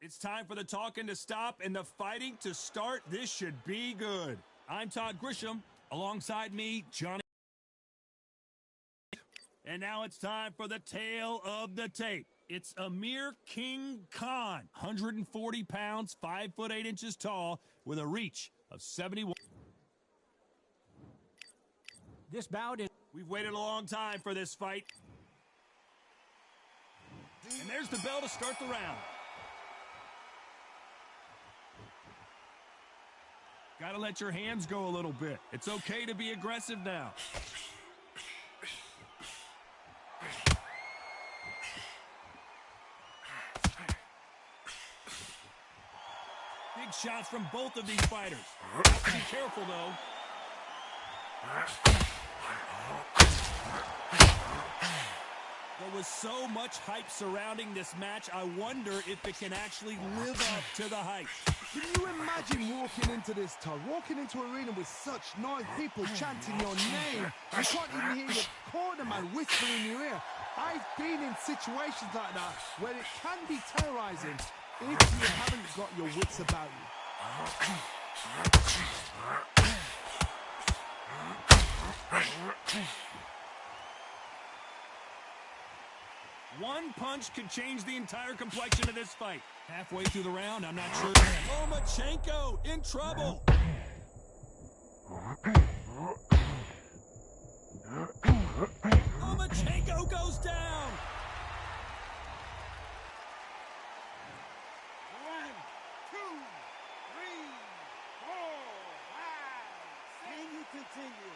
It's time for the talking to stop and the fighting to start. This should be good. I'm Todd Grisham. Alongside me, Johnny. And now it's time for the tale of the tape. It's Amir King Khan, 140 pounds, 5'8" tall, with a reach of 71. This bout is... We've waited a long time for this fight. And there's the bell to start the round. Gotta let your hands go a little bit. It's okay to be aggressive now. Big shots from both of these fighters. Have to be careful, though. There was so much hype surrounding this match, I wonder if it can actually live up to the hype. Can you imagine walking into this, Todd? Walking into an arena with such noise, people chanting your name. You can't even hear your corner man whispering in your ear. I've been in situations like that where it can be terrorizing if you haven't got your wits about you. One punch could change the entire complexion of this fight. Halfway through the round, I'm not sure. Lomachenko in trouble. Lomachenko goes down. 1, 2, 3, 4, 5. Can you continue?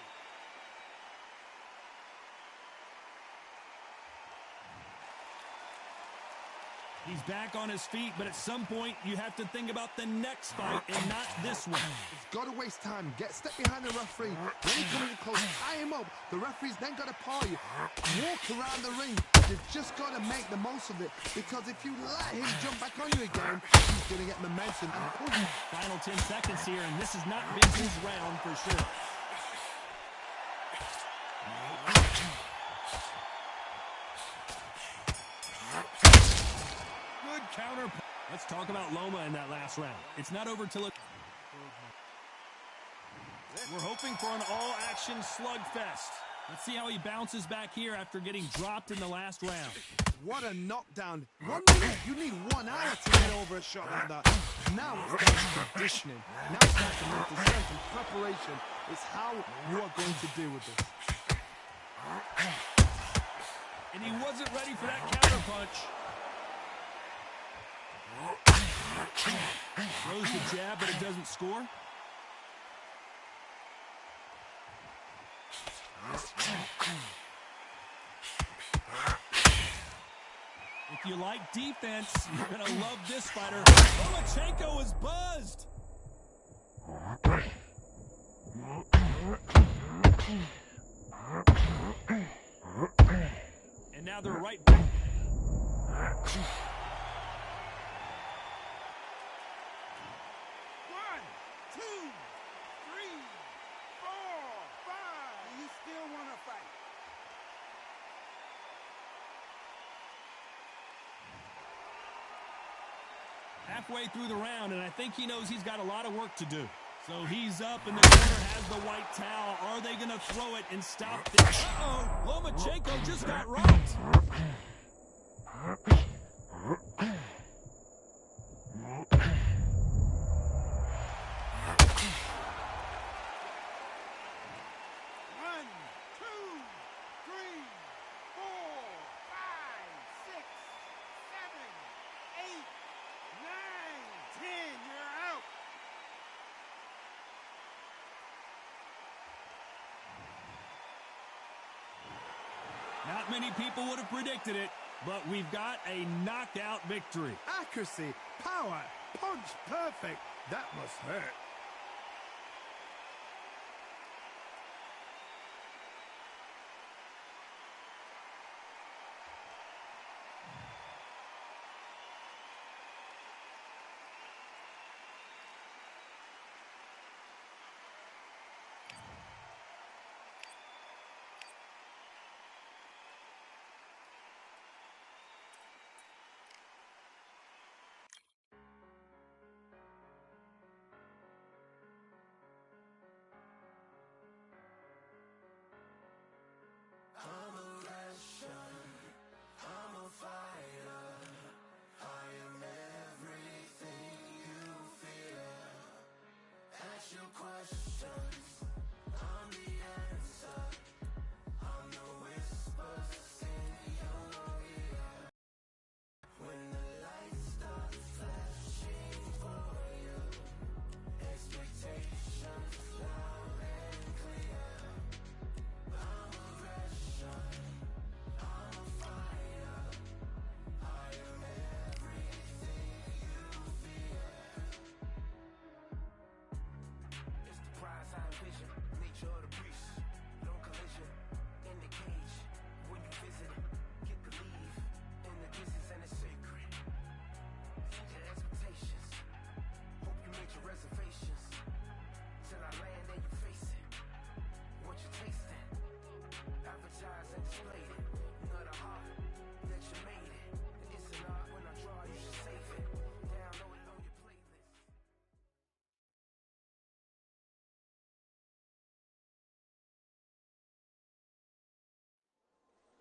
He's back on his feet, but at some point, you have to think about the next fight and not this one. It's got to waste time. Step behind the referee. When he comes in close, tie him up. The referee's then got to paw you. Walk around the ring. You've just got to make the most of it, because if you let him jump back on you again, he's going to get momentum and pull you. Final 10 seconds here, and this has not been his round for sure. Counter. Let's talk about Loma in that last round. It's not over till it... We're hoping for an all-action slugfest. Let's see how he bounces back here after getting dropped in the last round. What a knockdown. 1 minute, you need 1 hour to get over a shot like that. Now it's down to conditioning. Now it's down to mental strength and preparation. It's how you are going to deal with this. And he wasn't ready for that counter punch. Throws the jab, but it doesn't score. If you like defense, you're going to love this fighter. Lomachenko is buzzed. And now they're right back. 2, 3, 4, 5. You still want to fight? Halfway through the round, and I think he knows he's got a lot of work to do. So he's up, and the corner has the white towel. Are they going to throw it and stop this? Uh-oh, Lomachenko just got rocked. Not many people would have predicted it, but we've got a knockout victory. Accuracy, power, punch perfect. That must hurt.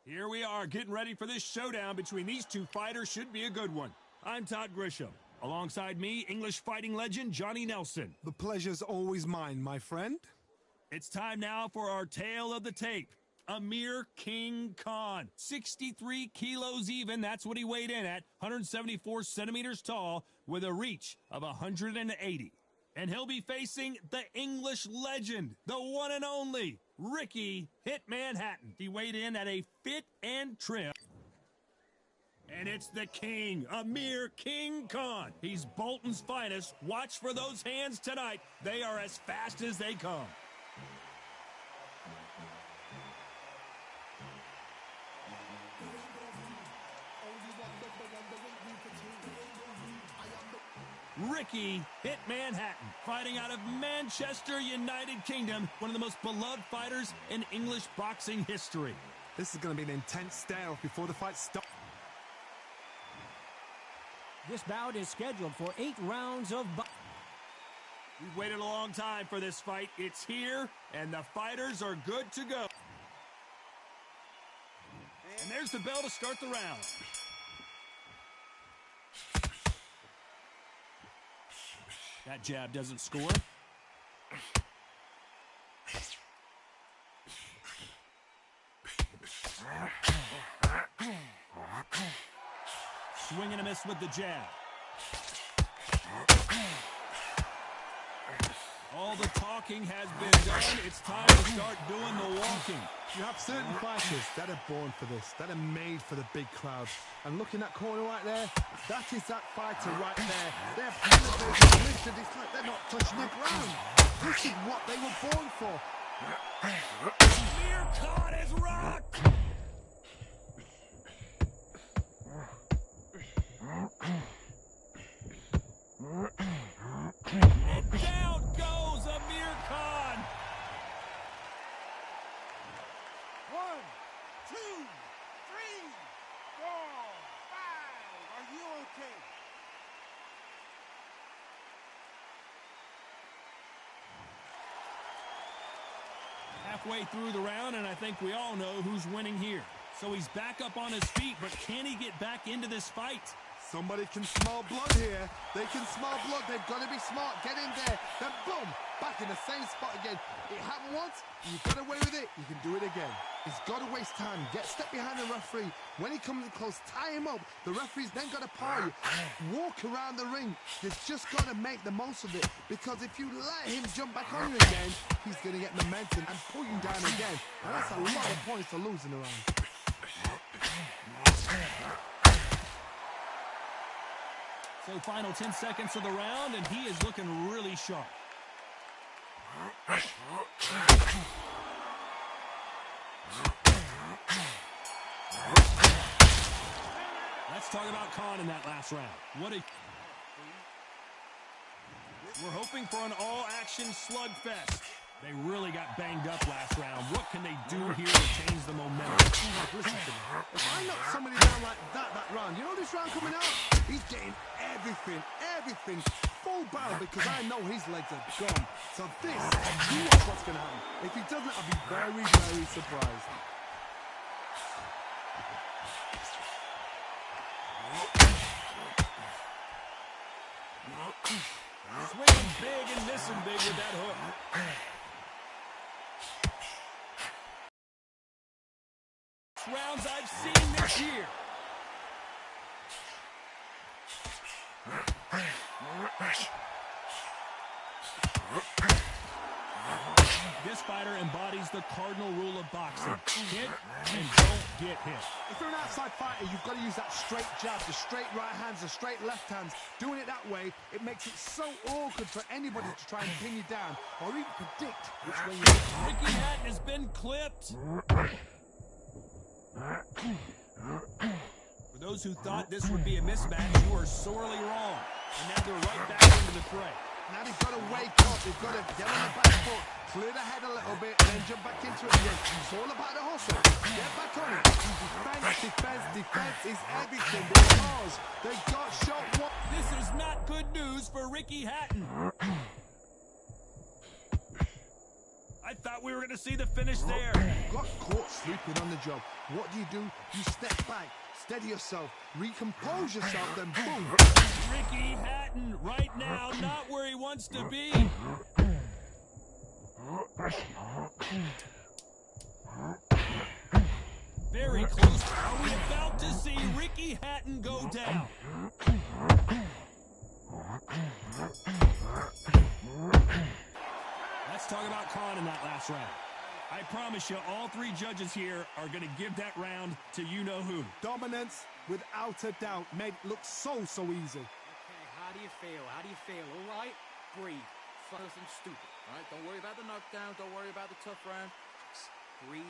Here we are, getting ready for this showdown between these two fighters. Should be a good one. I'm Todd Grisham. Alongside me, English fighting legend Johnny Nelson. The pleasure's always mine, my friend. It's time now for our tale of the tape. Amir King Khan, 63 kilos even. That's what he weighed in at, 174 centimeters tall, with a reach of 180. And he'll be facing the English legend, the one and only Ricky Hitman Hatton. He weighed in at a fit and trim. And it's the king, Amir King Khan. He's Bolton's finest. Watch for those hands tonight. They are as fast as they come. Ricky Hitman Hatton, fighting out of Manchester, United Kingdom, one of the most beloved fighters in English boxing history. This is going to be an intense stare-off before the fight starts. This bout is scheduled for 8 rounds of We've waited a long time for this fight. It's here, and the fighters are good to go. And there's the bell to start the round. That jab doesn't score. Swing and a miss with the jab. All the talking has been done. It's time to start doing the walking. You have certain fighters that are born for this, that are made for the big crowd. And look in that corner right there, that is that fighter right there. They're elevated, lifted, it's like they're not touching the ground. This is what they were born for. Amir Khan is rocked! And down goes Amir Khan! 1, 2, 3, 4, 5. Are you okay? Halfway through the round, and I think we all know who's winning here. So he's back up on his feet, but can he get back into this fight? Somebody can smell blood here. They can smell blood. They've got to be smart. Get in there. Then boom, back in the same spot again. It happened once. You got away with it. You can do it again. He's got to waste time. Get step behind the referee. When he comes in close, tie him up. The referee's then got to par you. Walk around the ring. You've just got to make the most of it. Because if you let him jump back on you again, he's going to get momentum and pull you down again. And that's a lot of points to lose in the round. So final 10 seconds of the round, and he is looking really sharp. Let's talk about Khan in that last round. We're hoping for an all-action slugfest. They really got banged up last round. What can they do here to change the momentum? Listen to me. If I knock somebody down like that round, you know this round coming out? He's getting everything full barrel because I know his legs are gone. So this, you watch what's going to happen. If he doesn't, I'll be very, very surprised. Swinging big and missing big with that hook. Rounds I've seen this year. This fighter embodies the cardinal rule of boxing. Hit and don't get hit. If you're an outside fighter, you've got to use that straight jab, the straight right hands, the straight left hands. Doing it that way, it makes it so awkward for anybody to try and pin you down or even predict which way you're going. Ricky Hatton has been clipped. For those who thought this would be a mismatch, you are sorely wrong. And now they're right back into the fray. Now they've got to wake up. They've got to get on the back foot, clear the head a little bit, and then jump back into it again. It's all about the hustle. Get back on it. Defense is everything because they got shot one. This is not good news for Ricky Hatton. I thought we were going to see the finish there. Got caught sleeping on the job. What do? You step back, steady yourself, recompose yourself, then boom. Ricky Hatton right now, not where he wants to be. Very close. Are we about to see Ricky Hatton go down? Let's talk about Khan in that last round. I promise you, all three judges here are going to give that round to you-know-who. Dominance, without a doubt, made it look so easy. Okay, how do you feel? How do you feel? All right? Breathe. Nothing stupid, all right? Don't worry about the knockdown. Don't worry about the tough round. Just breathe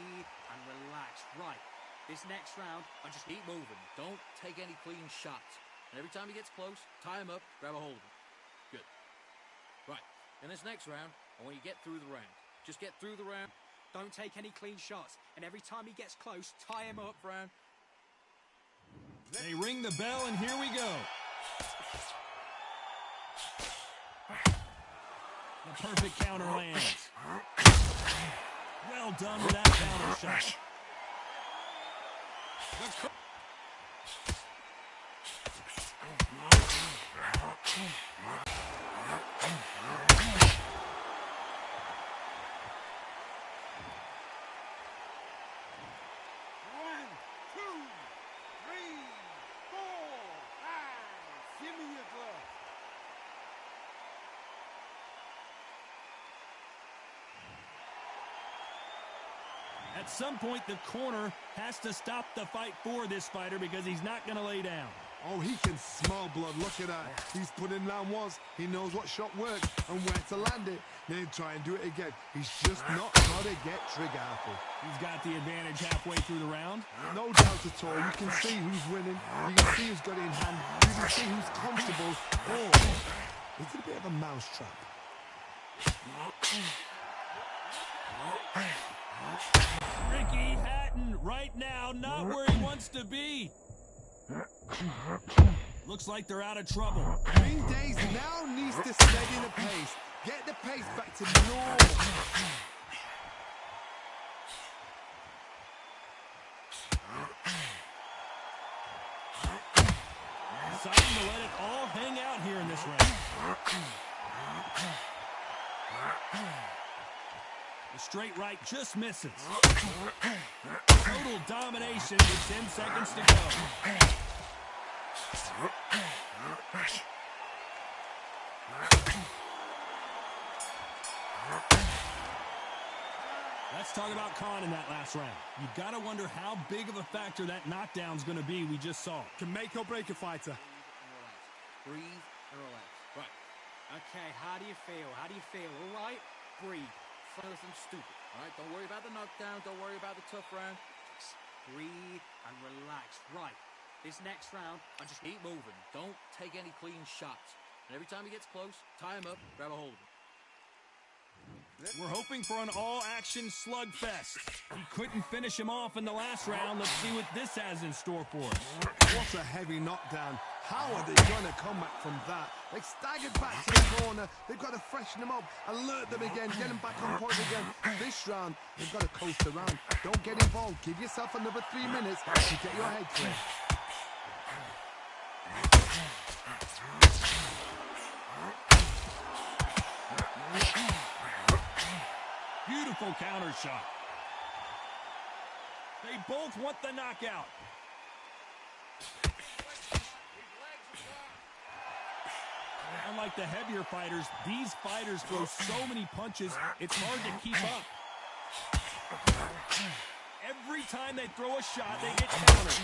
and relax. Right. This next round, I just Keep moving. Don't take any clean shots. And every time he gets close, tie him up, grab a hold of him. Good. Right. In this next round, I want you to get through the round. Just get through the round. don't take any clean shots. And every time he gets close, tie him up. Round. They ring the bell, and here we go. The perfect counter lands. Well done with that counter shot. One, two, three, four, five. Give me your glove. At some point, the corner has to stop the fight for this fighter because he's not going to lay down. Oh, he can smell blood. Look at that. He's put in round once. He knows what shot works and where to land it. Then try and do it again. He's just not got to get trigger happy. He's got the advantage halfway through the round. No doubt at all. You can see who's winning. You can see who's got it in hand. You can see who's comfortable. Oh, it's a bit of a mousetrap. Ricky Hatton right now not where he wants to be. Looks like they're out of trouble. Green Days now needs to steady the pace. Get the pace back to normal. Deciding to let it all hang out here in this round. The straight right just misses. Total domination with 10 seconds to go. Let's talk about Khan in that last round. You've got to wonder how big of a factor that knockdown's going to be we just saw. Can make or break a fighter. Breathe and relax. Right. Okay, how do you feel? How do you feel? All right? Breathe. Nothing stupid. All right. Don't worry about the knockdown. Don't worry about the tough round. Just breathe and relax. Right. This next round, I just Keep moving. Don't take any clean shots. And every time he gets close, tie him up, grab a hold of him. We're hoping for an all-action slugfest. He couldn't finish him off in the last round. Let's see what this has in store for us. What a heavy knockdown. How are they going to come back from that? They staggered back to the corner. They've got to freshen them up, alert them again, get them back on point again. This round, they've got to coast around. Don't get involved. Give yourself another 3 minutes to get your head clear. Beautiful counter shot. They both want the knockout. Unlike the heavier fighters, these fighters throw so many punches, it's hard to keep up. Every time they throw a shot, they get countered.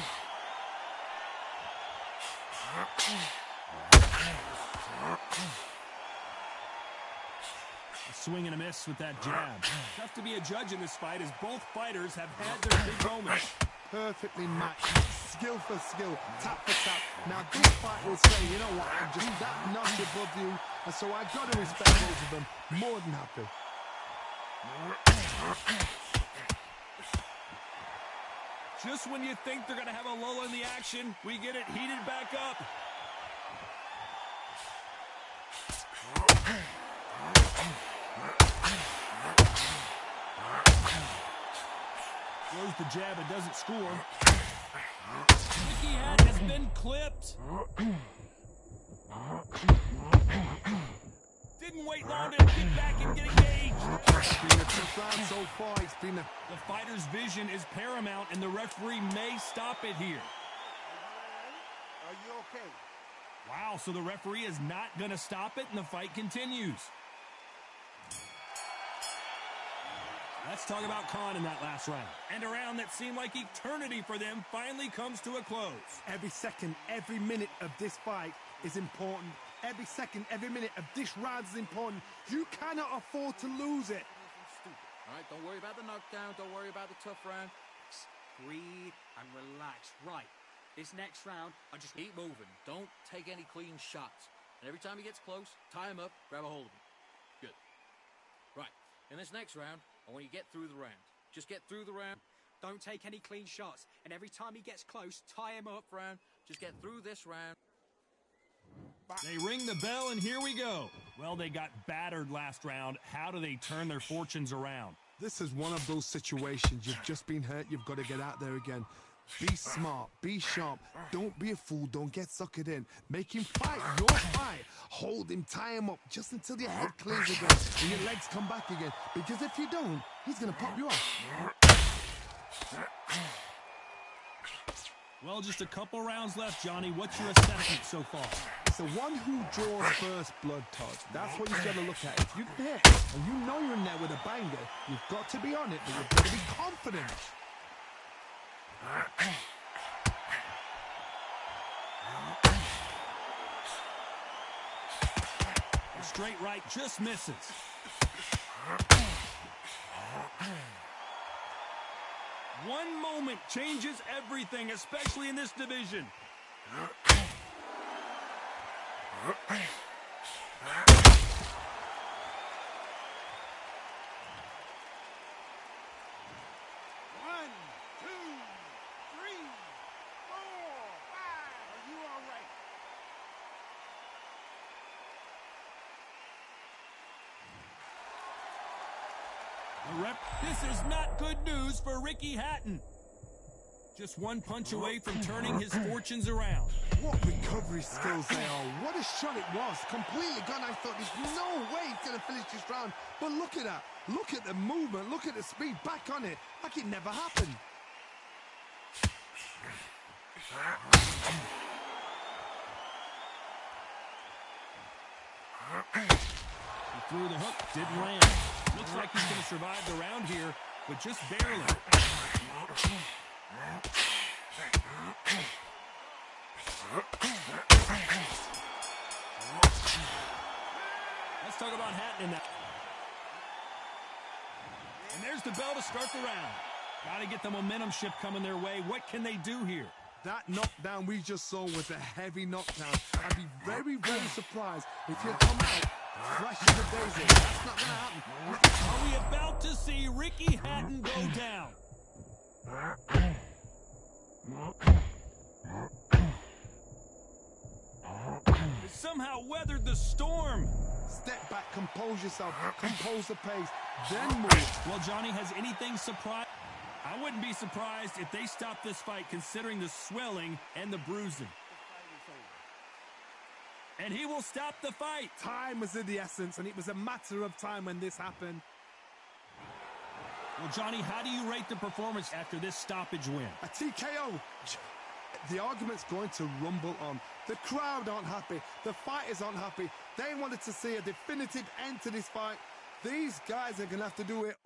A swing and a miss with that jab. Tough to be a judge in this fight as both fighters have had their big moments. Perfectly matched, skill for skill, tap for tap. Now this fight will say, you know what, I'm just that notch above you, and so I've got to respect both of them. More than happy. Just when you think they're going to have a lull in the action, we get it heated back up. Throws the jab and doesn't score. Ricky Hatton has been clipped. Didn't wait long to get back and get engaged. It's been a tough round so far. It's been a... The fighter's vision is paramount, and the referee may stop it here. Are you okay? Wow, so the referee is not going to stop it, and the fight continues. Let's talk about Khan in that last round. And a round that seemed like eternity for them finally comes to a close. Every second, every minute of this fight is important. Every second, every minute of this round is important. You cannot afford to lose it. Stupid. All right, don't worry about the knockdown. Don't worry about the tough round. Breathe and relax. Right. This next round, I just Keep moving. Don't take any clean shots. And every time he gets close, tie him up, grab a hold of him. Good. Right. In this next round, I want you to get through the round. Just get through the round. don't take any clean shots. And every time he gets close, tie him up. Round. Just get through this round. They ring the bell, and here we go. Well, they got battered last round. How do they turn their fortunes around? This is one of those situations. You've just been hurt. You've got to get out there again. Be smart. Be sharp. Don't be a fool. Don't get suckered in. Make him fight your fight. Hold him. Tie him up just until your head clears again and your legs come back again. Because if you don't, he's going to pop you off. Well, just a couple rounds left, Johnny. What's your assessment so far? It's the one who draws first blood, Todd. That's what you've got to look at. If you can hit and you know you're in there with a banger, you've got to be on it, but you've got to be confident. The straight right just misses. One moment changes everything, especially in this division. One, two, three, four, five. Are you all right? This is not good news for Ricky Hatton. Just one punch away from turning his fortunes around. What recovery skills they are. What a shot it was. Completely gone. I thought there's no way he's going to finish this round. But look at that. Look at the movement. Look at the speed. Back on it. Like it never happened. He threw the hook. Didn't land. Looks like he's going to survive the round here, but just barely. Let's talk about Hatton in that. And there's the bell to start the round. Got to get the momentum shift coming their way. What can they do here? That knockdown we just saw was a heavy knockdown. I'd be very, very surprised if he'll come out fresh as a daisy. That's not going to happen. Are we about to see Ricky Hatton go down? He somehow weathered the storm. Step back, compose yourself, compose the pace, then move. Well, Johnny, has anything surprised? I wouldn't be surprised if they stop this fight considering the swelling and the bruising. And he will stop the fight. Time was of the essence, and it was a matter of time when this happened. Well, Johnny, how do you rate the performance after this stoppage win? A TKO. The argument's going to rumble on. The crowd aren't happy. The fighters aren't happy. They wanted to see a definitive end to this fight. These guys are going to have to do it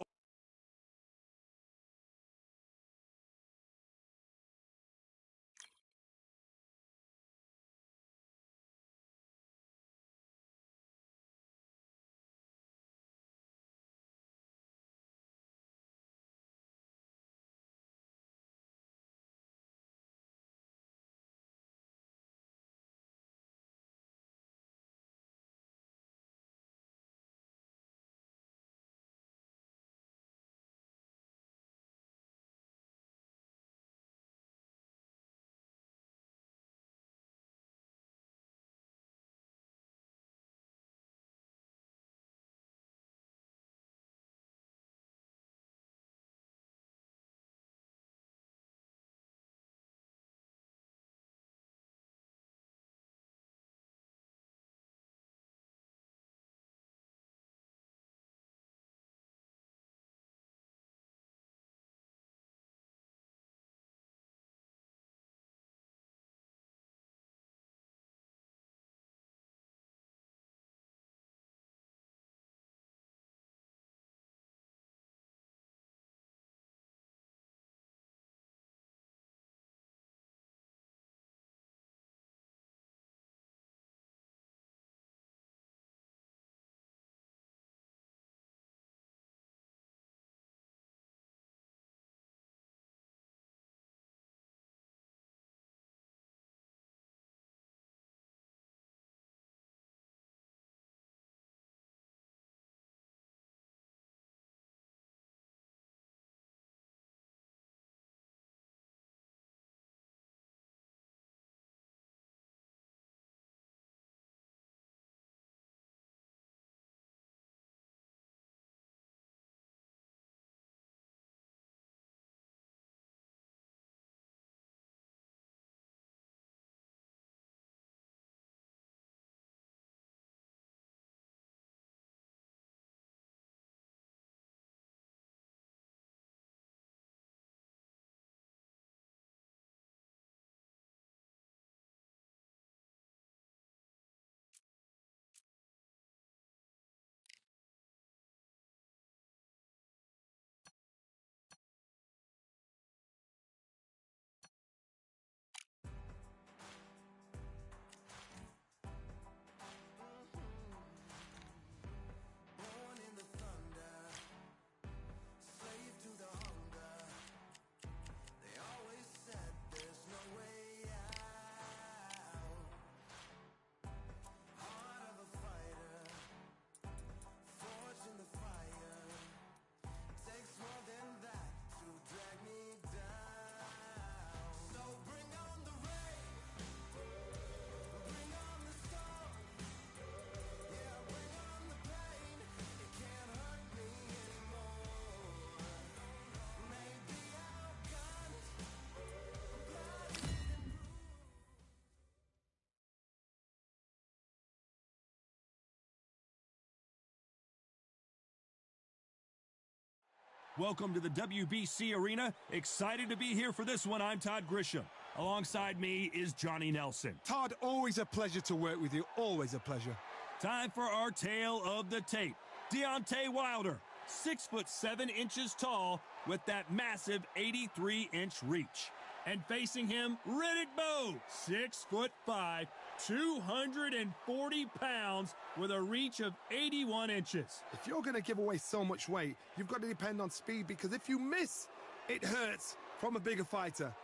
Welcome to the WBC Arena. Excited to be here for this one. I'm Todd Grisham. Alongside me is Johnny Nelson. Todd, always a pleasure to work with you. Always a pleasure. Time for our tale of the tape. Deontay Wilder, 6'7" tall with that massive 83-inch reach. And facing him, Riddick Bowe, 6'5", 240 pounds with a reach of 81 inches. If you're going to give away so much weight, you've got to depend on speed, because if you miss, it hurts from a bigger fighter.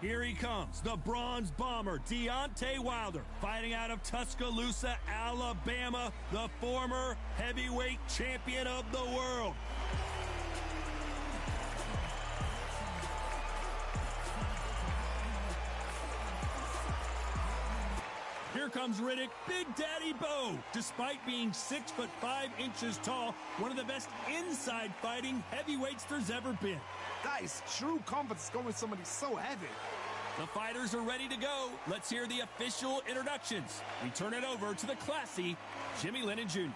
Here he comes, the bronze bomber, Deontay Wilder, fighting out of Tuscaloosa, Alabama, the former heavyweight champion of the world. Here comes Riddick, Big Daddy Bowe. Despite being 6'5" tall, one of the best inside fighting heavyweights there's ever been. That is true confidence going with somebody so heavy. The fighters are ready to go. Let's hear the official introductions. We turn it over to the classy Jimmy Lennon Jr.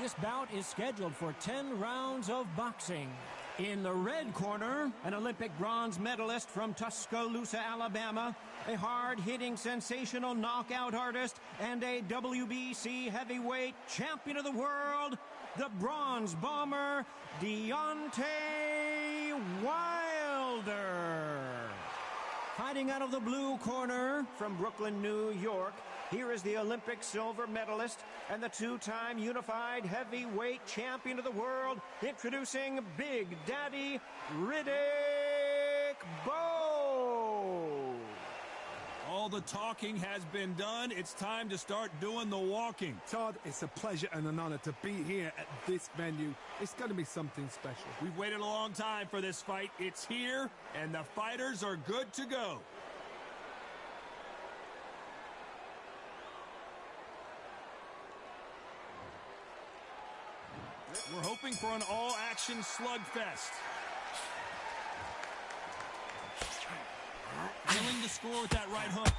This bout is scheduled for 10 rounds of boxing. In the red corner, an Olympic bronze medalist from Tuscaloosa, Alabama, a hard-hitting, sensational knockout artist, and a WBC heavyweight champion of the world, the bronze bomber, Deontay Wilder. Fighting out of the blue corner from Brooklyn, New York, here is the Olympic silver medalist and the two-time unified heavyweight champion of the world, introducing Big Daddy Riddick Bowe. All the talking has been done. It's time to start doing the walking. Todd, it's a pleasure and an honor to be here at this venue. It's going to be something special. We've waited a long time for this fight. It's here, and the fighters are good to go. We're hoping for an all-action slugfest. Willing to score with that right hook.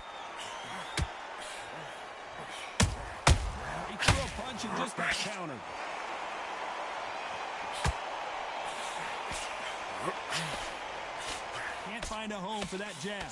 He threw a punch and just got countered. Can't find a home for that jab.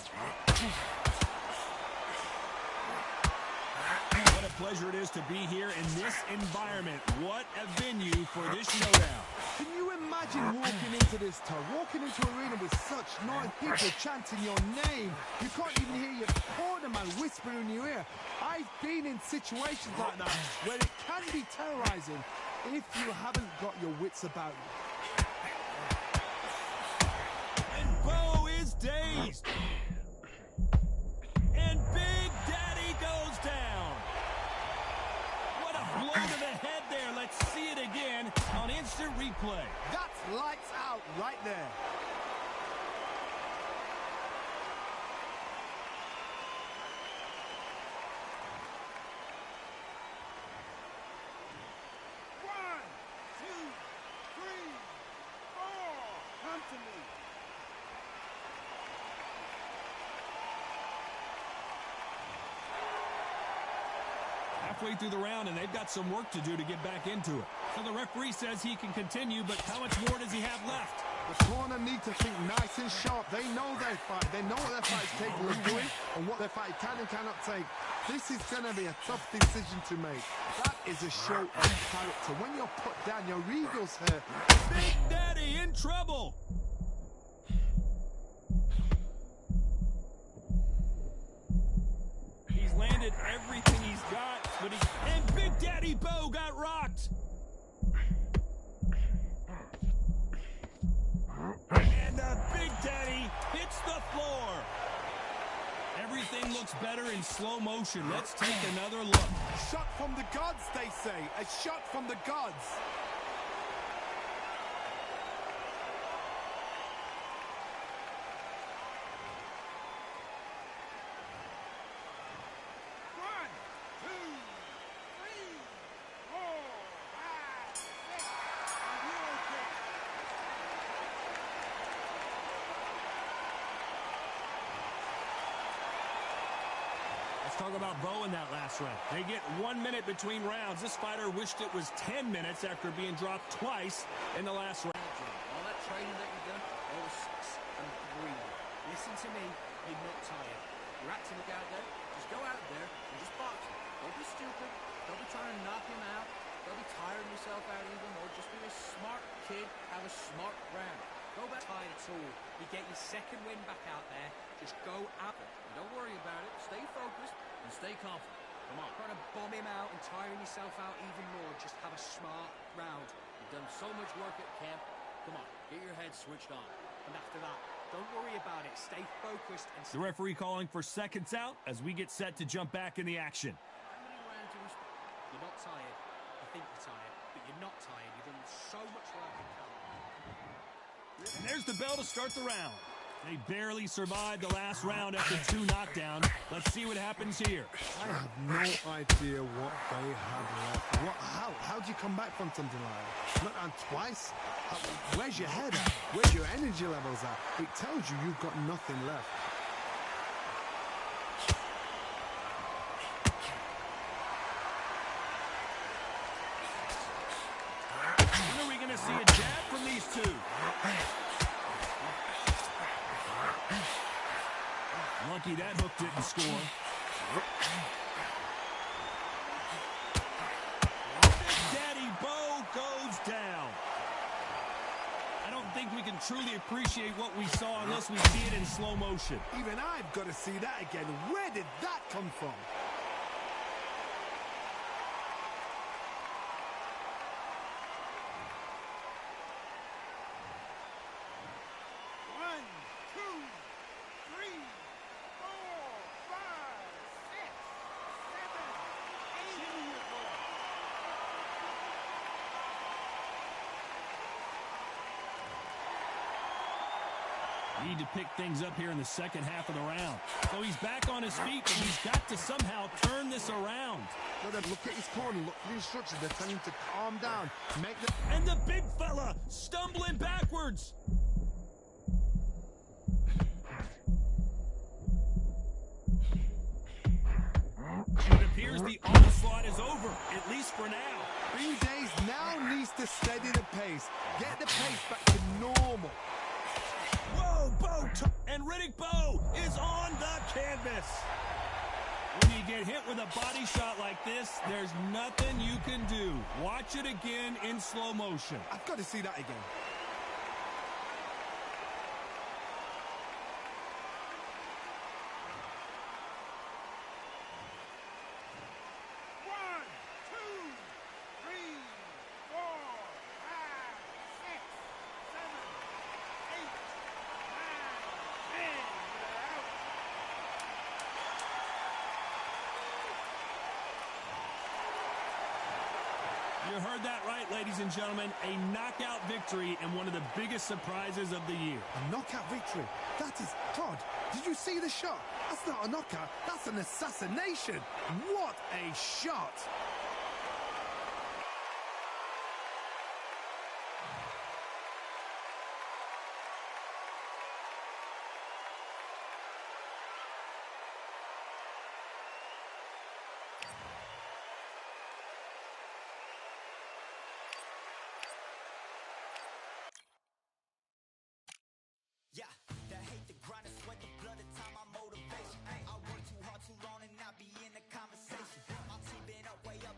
What a pleasure it is to be here in this environment. What a venue for this showdown. Can you imagine walking into this, Todd? Walking into an arena with such nice people chanting your name. You can't even hear your cornerman whispering in your ear. I've been in situations like that where it can be terrorizing if you haven't got your wits about you. And Bowe is dazed. And Big Daddy goes down. What a blow to the head there. Let's see it again on instant replay. That's lights out right there. One, two, three, four. Come to me. Halfway through the round, and they've got some work to do to get back into it. So the referee says he can continue, but how much more does he have left? The corner need to think nice and sharp. They know their fight. They know what their fight is capable of doing and what their fight can and cannot take. This is going to be a tough decision to make. That is a show of character. When you're put down, your eagle's hurt. Big Daddy in trouble. He's landed everything he's got, but and Big Daddy Bowe got rocked. And Big Daddy hits the floor. Everything looks better in slow motion. Let's take another look. Shot from the gods, they say. A shot from the gods. One, two, three, four, five, six. And you're okay. Let's talk about Bo in that last round. They get 1 minute between rounds. This fighter wished it was 10 minutes after being dropped twice in the last round. All that training that you've done, all the sucks and breathe. Listen to me, you're not tired. You're acting like out there. Just go out there and just box him. Don't be stupid. Don't be trying to knock him out. Don't be tiring yourself out even more. Just be a smart kid. Have a smart round. Go back. Tired at all. You get your second win back out there. Just go out. And don't worry about it. Stay focused and stay confident. Come on. Trying to bomb him out and tiring yourself out even more. Just have a smart round. You've done so much work at camp. Come on. Get your head switched on. And after that, don't worry about it. Stay focused. And The referee calling for seconds out as we get set to jump back in the action. How many rounds do we spend? You're not tired. You think you're tired, but you're not tired. You've done so much work. And there's the bell to start the round. They barely survived the last round after 2 knockdowns. Let's see what happens here. I have no idea what they had left. How do you come back from something like that? Not down twice? Where's your head at? Where's your energy levels at? It tells you you've got nothing left. When are we going to see a jab from these two? Lucky that hook didn't score. Daddy Bo goes down. I don't think we can truly appreciate what we saw unless we see it in slow motion. Even I've got to see that again. Where did that come from? One, two, three, four, five, six, seven, eight. Need to pick things up here in the second half of the round. So he's back on his feet, but he's got to somehow turn this around. Gotta look at his corner, look for the instructions. They're telling him to calm down. Make the... And the big fella stumbling backwards. It appears the onslaught is over, at least for now. Green Days now needs to steady the pace. Get the pace back to normal. Whoa, Bo! And Riddick Bowe is on the canvas. When you get hit with a body shot like this, there's nothing you can do. Watch it again in slow motion. I've got to see that again. One, two, three, four, five, six, seven, eight, nine, 10. Out. You heard that right, ladies and gentlemen. A knockout victory and one of the biggest surprises of the year. A knockout victory. That is... God, did you see the shot? That's not a knockout. That's an assassination. What a shot. Yeah, the hate, the grind, the sweat, the blood, the time, my motivation. I work too hard, too long, and not be in the conversation. My team been up, way up,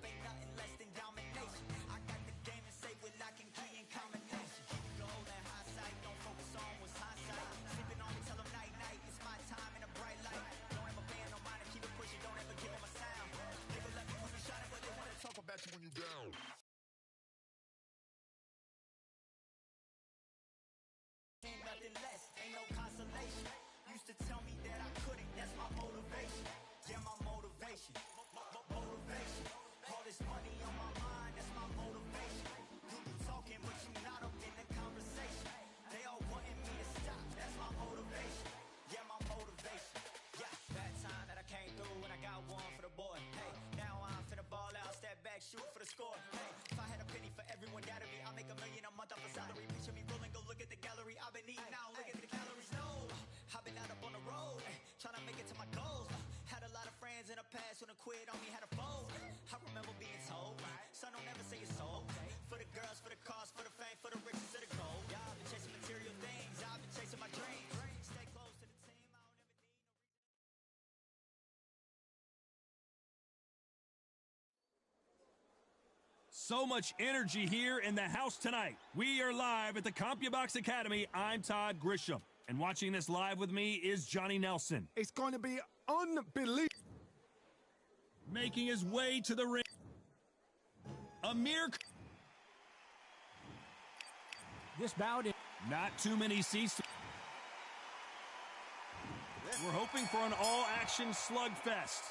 quit on me, had a fold. I remember being told, son, don't ever say you're sold. For the girls, for the cars, for the fame, for the riches, for the gold. Yeah, I've been chasing material things, I've been chasing my dreams. Stay close to the team, I don't ever need no So much energy here in the house tonight. We are live at the CompuBox Academy. I'm Todd Grisham. And watching this live with me is Johnny Nelson. It's going to be unbelievable. Making his way to the ring, Amir. This bout is Not too many seats. We're hoping for an all-action slugfest.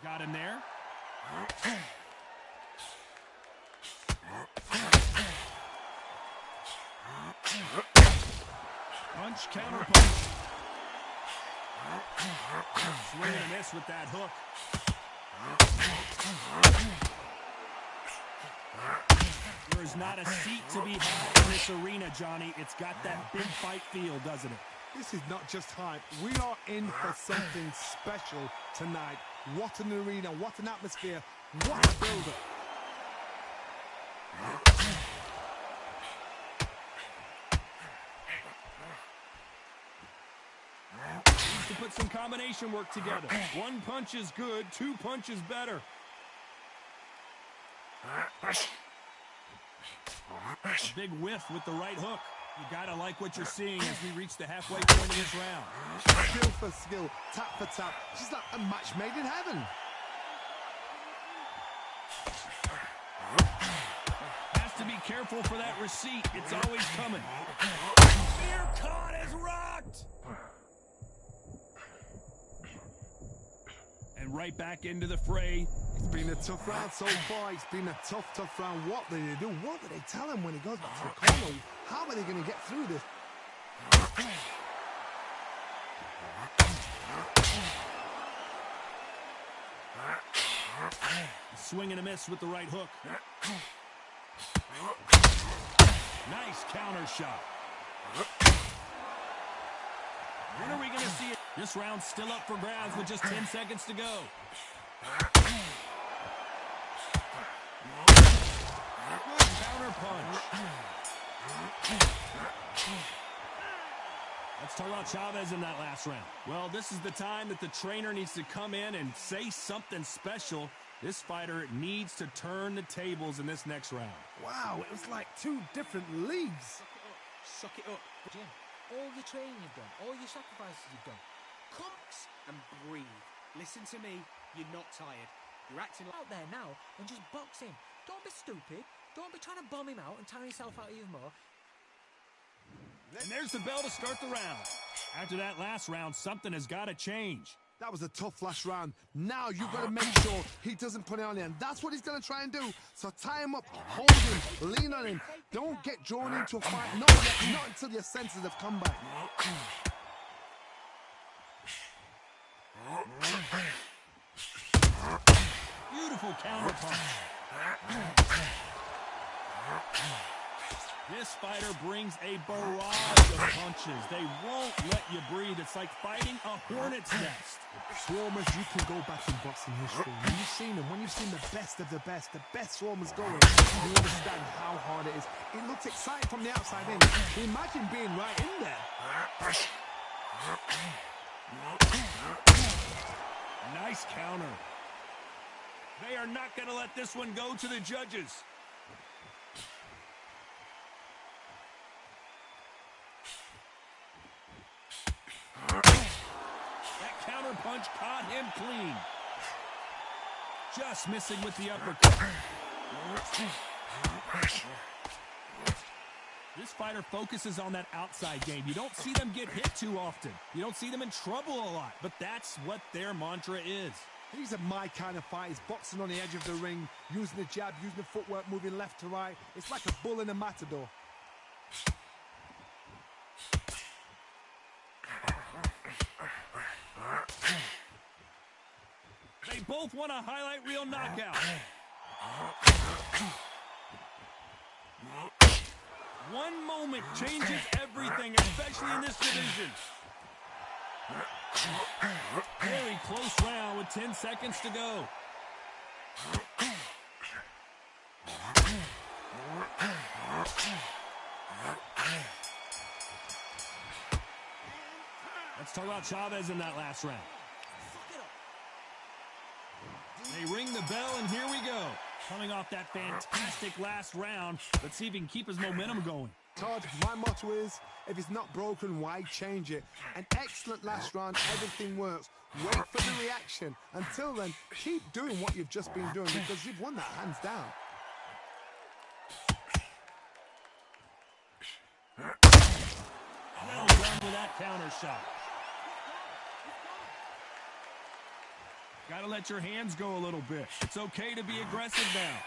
Got him there. Punch, counter punch. Swing and a miss with that hook. There is not a seat to be had in this arena, Johnny. It's got that big fight feel, doesn't it? This is not just hype. We are in for something special tonight. What an arena, what an atmosphere, what a build-up. Needs to put some combination work together. One punch is good, two punches better. A big whiff with the right hook. You gotta like what you're seeing as we reach the halfway point of this round. Skill for skill, tap for tap. She's like a match made in heaven. Has to be careful for that receipt. It's always coming. Amir Khan is rocked. And right back into the fray. It's been a tough round so far. It's been a tough round. What do they do? What do they tell him when he goes back to the corner? How are they going to get through this? Swing and a miss with the right hook. Nice counter shot. When are we going to see it? This round's still up for grabs with just 10 seconds to go. Good counter punch. Let's talk about Chavez in that last round. Well, this is the time that the trainer needs to come in and say something special. This fighter needs to turn the tables in this next round. Wow, it was like two different leagues. Suck it up. Jim, all your training you've done, all your sacrifices you've done, cooks and breathe. Listen to me, you're not tired. You're acting out there now and just box him. Don't be stupid. Don't be trying to bomb him out and tire yourself out even more. And there's the bell to start the round. After that last round, something has got to change. That was a tough last round. Now you've got to make sure he doesn't put it on you. And that's what he's going to try and do. So tie him up, hold him, lean on him. Don't get drawn into a fight. Not yet, not until your senses have come back. Beautiful counter punch. This fighter brings a barrage of punches. They won't let you breathe. It's like fighting a hornet's nest. Swarmers, you can go back in boxing history. When you've seen them, when you've seen the best of the best swarmers going, you understand how hard it is. It looks exciting from the outside in. Imagine being right in there. Nice counter. They are not going to let this one go to the judges. That counter punch caught him clean. Just missing with the uppercut. This fighter focuses on that outside game. You don't see them get hit too often. You don't see them in trouble a lot, but that's what their mantra is. These are my kind of fighters, boxing on the edge of the ring, using the jab, using the footwork, moving left to right. It's like a bull in a matador. They both want a highlight reel knockout. One moment changes everything, especially in this division. Very close round with 10 seconds to go. Let's talk about Chavez in that last round. They ring the bell, and here we go. Coming off that fantastic last round, let's see if he can keep his momentum going. Todd, my motto is, if it's not broken, why change it? An excellent last round, everything works. Wait for the reaction. Until then, keep doing what you've just been doing because you've won that hands down. Well done with that counter shot. Got to let your hands go a little bit. It's okay to be aggressive now.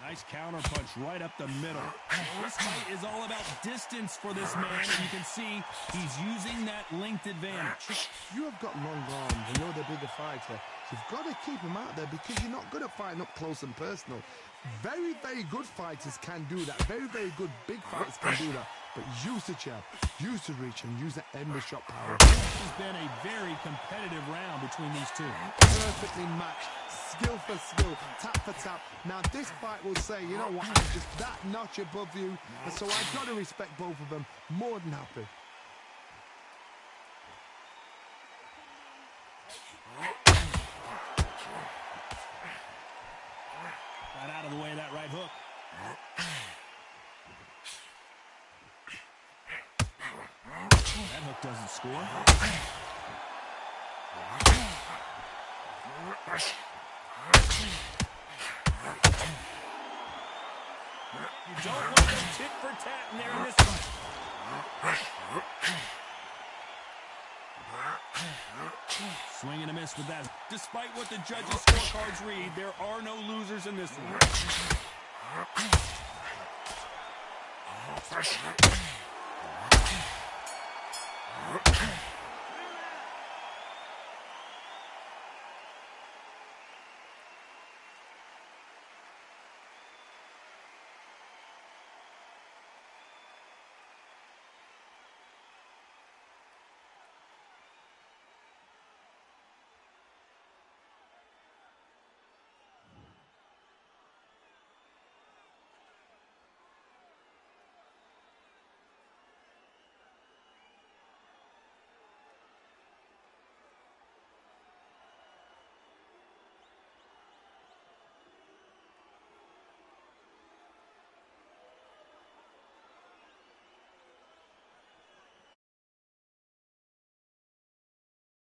Nice counter punch right up the middle. This fight is all about distance for this man, and you can see he's using that length advantage. You have got long arms and you're the bigger fighter. You've got to keep him out there because you're not good at fighting up close and personal. Very, very good fighters can do that. Very, very good big fighters can do that. But use the jab, use the reach, and use that endless shot power. This has been a very competitive round between these two. Perfectly matched, skill for skill, tap for tap. Now this fight will say, you know what, I'm just that notch above you, and so I've got to respect both of them. More than happy. Got out of the way of that right hook. That hook doesn't score. You don't want to tit for tat in there in this fight. Swing and a miss with that. Despite what the judges' scorecards read, there are no losers in this one.